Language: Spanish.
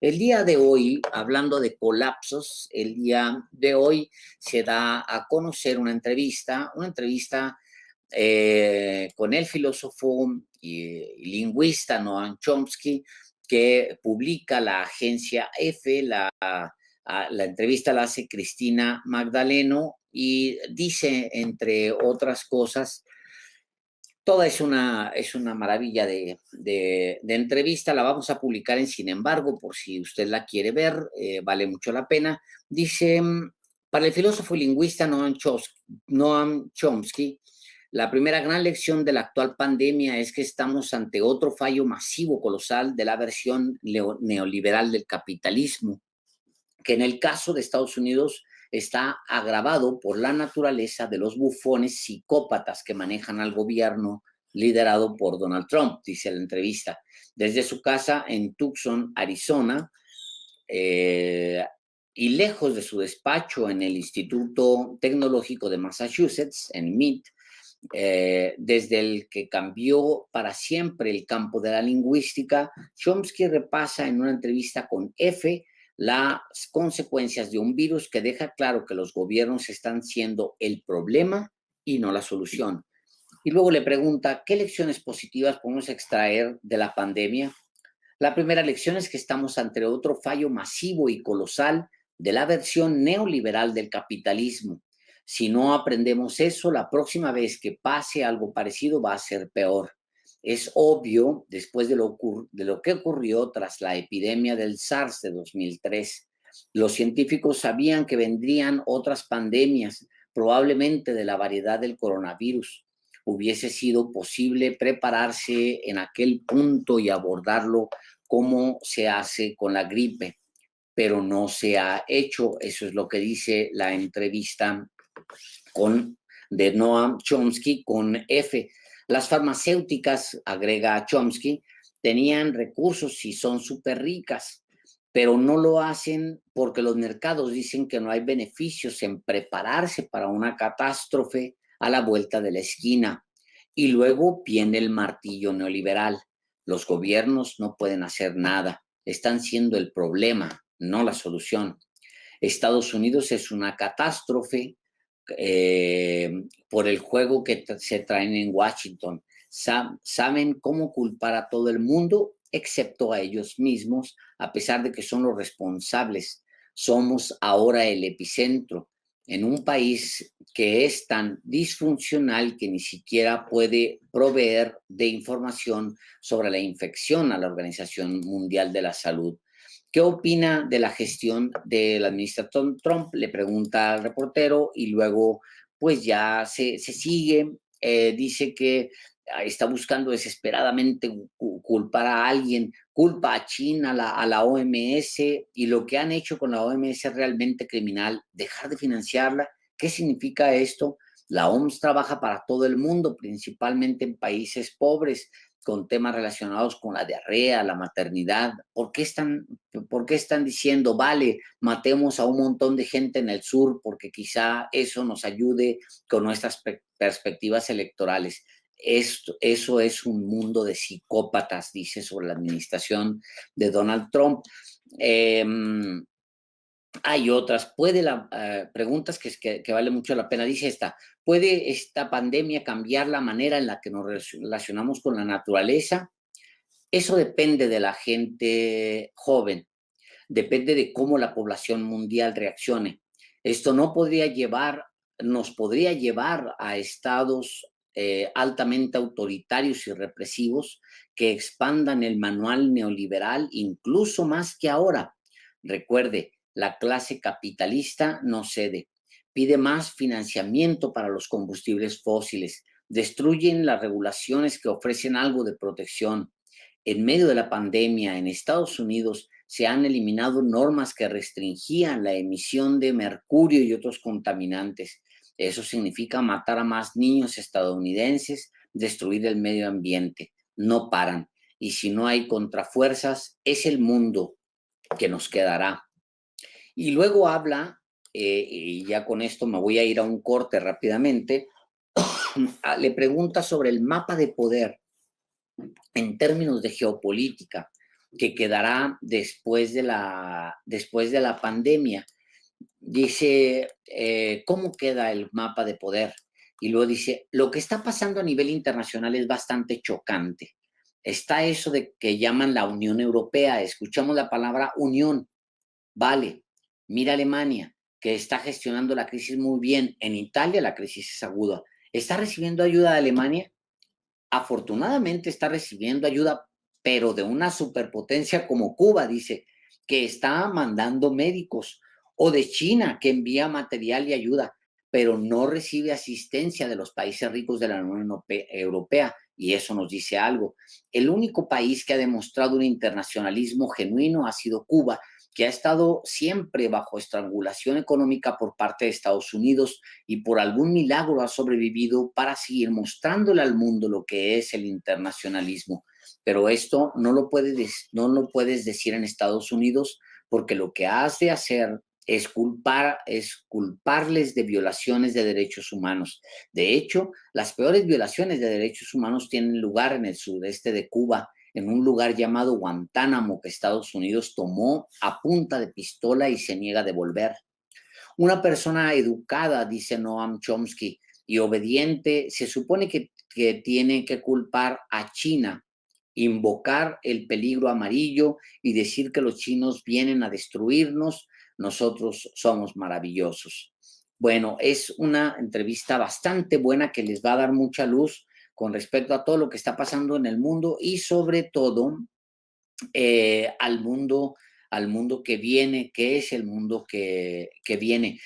El día de hoy, hablando de colapsos, el día de hoy se da a conocer una entrevista con el filósofo y lingüista Noam Chomsky, que publica la agencia EFE. La entrevista la hace Cristina Magdaleno y dice, entre otras cosas, toda es una maravilla de entrevista. La vamos a publicar en Sin embargo, por si usted la quiere ver, vale mucho la pena. Dice, para el filósofo y lingüista Noam Chomsky, la primera gran lección de la actual pandemia es que estamos ante otro fallo masivo colosal de la versión neoliberal del capitalismo, que en el caso de Estados Unidos está agravado por la naturaleza de los bufones psicópatas que manejan al gobierno liderado por Donald Trump, dice la entrevista. Desde su casa en Tucson, Arizona, y lejos de su despacho en el Instituto Tecnológico de Massachusetts, en MIT, desde el que cambió para siempre el campo de la lingüística, Chomsky repasa en una entrevista con EFE las consecuencias de un virus que deja claro que los gobiernos están siendo el problema y no la solución. Y luego le pregunta, ¿qué lecciones positivas podemos extraer de la pandemia? La primera lección es que estamos ante otro fallo masivo y colosal de la versión neoliberal del capitalismo. Si no aprendemos eso, la próxima vez que pase algo parecido va a ser peor. Es obvio, después de lo que ocurrió tras la epidemia del SARS de 2003. Los científicos sabían que vendrían otras pandemias, probablemente de la variedad del coronavirus. Hubiese sido posible prepararse en aquel punto y abordarlo como se hace con la gripe, pero no se ha hecho. Eso es lo que dice la entrevista de Noam Chomsky con EFE. Las farmacéuticas, agrega Chomsky, tenían recursos y son súper ricas, pero no lo hacen porque los mercados dicen que no hay beneficios en prepararse para una catástrofe a la vuelta de la esquina. Y luego viene el martillo neoliberal. Los gobiernos no pueden hacer nada, están siendo el problema, no la solución. Estados Unidos es una catástrofe eh, por el juego que se traen en Washington. Saben cómo culpar a todo el mundo, excepto a ellos mismos, a pesar de que son los responsables. Somos ahora el epicentro en un país que es tan disfuncional que ni siquiera puede proveer de información sobre la infección a la Organización Mundial de la Salud. ¿Qué opina de la gestión de la administración Trump? Le pregunta al reportero y luego pues ya se sigue. Dice que está buscando desesperadamente culpar a alguien, culpa a China, a la OMS, y lo que han hecho con la OMS es realmente criminal, dejar de financiarla. ¿Qué significa esto? La OMS trabaja para todo el mundo, principalmente en países pobres, con temas relacionados con la diarrea, la maternidad. ¿Por qué están diciendo, vale, matemos a un montón de gente en el sur porque quizá eso nos ayude con nuestras perspectivas electorales? Eso es un mundo de psicópatas, dice sobre la administración de Donald Trump. Eh, Hay otras. Preguntas que vale mucho la pena. Dice esta, ¿puede esta pandemia cambiar la manera en la que nos relacionamos con la naturaleza? Eso depende de la gente joven, depende de cómo la población mundial reaccione. Esto nos podría llevar a estados altamente autoritarios y represivos que expandan el manual neoliberal incluso más que ahora. Recuerde, la clase capitalista no cede, pide más financiamiento para los combustibles fósiles, destruyen las regulaciones que ofrecen algo de protección. En medio de la pandemia en Estados Unidos se han eliminado normas que restringían la emisión de mercurio y otros contaminantes. Eso significa matar a más niños estadounidenses, destruir el medio ambiente. No paran. Y si no hay contrafuerzas, es el mundo que nos quedará. Y luego habla, y ya con esto me voy a ir a un corte rápidamente, le pregunta sobre el mapa de poder en términos de geopolítica. que quedará después de la pandemia. Dice, ¿cómo queda el mapa de poder? Y luego dice, lo que está pasando a nivel internacional es bastante chocante. Está eso de que llaman la Unión Europea. Escuchamos la palabra unión. Vale, mira Alemania, que está gestionando la crisis muy bien. En Italia la crisis es aguda. ¿Está recibiendo ayuda de Alemania? Afortunadamente está recibiendo ayuda, pero de una superpotencia como Cuba, dice, que está mandando médicos, o de China, que envía material y ayuda, pero no recibe asistencia de los países ricos de la Unión Europea, y eso nos dice algo. El único país que ha demostrado un internacionalismo genuino ha sido Cuba, que ha estado siempre bajo estrangulación económica por parte de Estados Unidos y por algún milagro ha sobrevivido para seguir mostrándole al mundo lo que es el internacionalismo. Pero esto no lo puedes decir en Estados Unidos porque lo que has de hacer es culparles de violaciones de derechos humanos. De hecho, las peores violaciones de derechos humanos tienen lugar en el sudeste de Cuba, en un lugar llamado Guantánamo, que Estados Unidos tomó a punta de pistola y se niega a devolver. Una persona educada, dice Noam Chomsky, y obediente, se supone que tiene que culpar a China, invocar el peligro amarillo y decir que los chinos vienen a destruirnos, nosotros somos maravillosos. Bueno, es una entrevista bastante buena que les va a dar mucha luz con respecto a todo lo que está pasando en el mundo y sobre todo al mundo que viene, que es el mundo que viene.